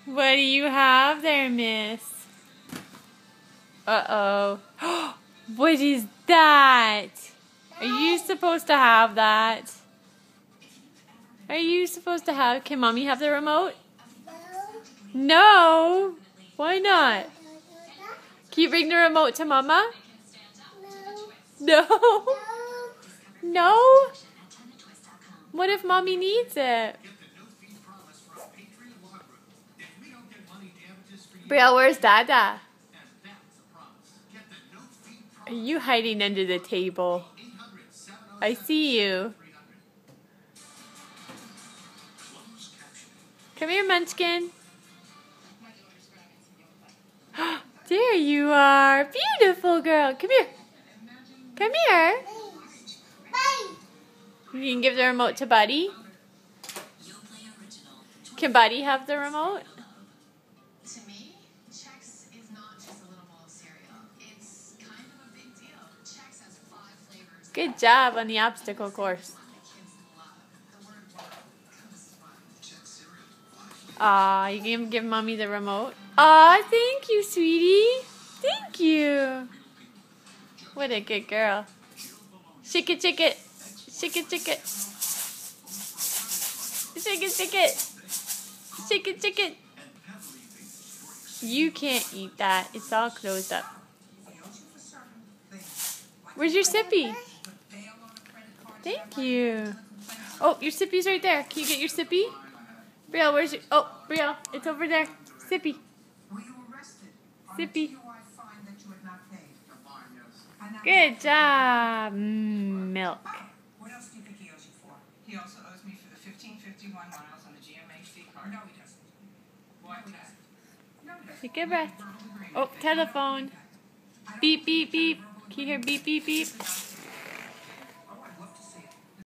What do you have there, miss? Uh-oh. What is that? Are you supposed to have that? Are you supposed to have... Can Mommy have the remote? No. Why not? Can you bring the remote to Mama? No. No? What if Mommy needs it? Brielle, where's Dada? Are you hiding under the table? I see you. Come here, Munchkin. There you are. Beautiful girl. Come here. Come here. You can give the remote to Buddy. Can Buddy have the remote? To me, Chex is not just a little bowl of cereal. It's kind of a big deal. Chex has 5 flavors. Good job on the obstacle course. Aw, you can give Mommy the remote? Aw, thank you, sweetie. Thank you. What a good girl. Shake it, shake it. Shake it, shake it. Shake it, shake it. Shake it, shake it. You can't eat that. It's all closed up. Where's your sippy? Thank you. Oh, your sippy's right there. Can you get your sippy? Brielle, where's your... Oh, Brielle, it's over there. Sippy. Sippy. Good job. Milk. What else do you think he owes you for? He also owes me for the 1551 miles on the GMHC card. No, he doesn't. Why would I? No, he doesn't. Take a breath. Oh, telephone. Beep, beep, beep. Can you hear beep, beep, beep?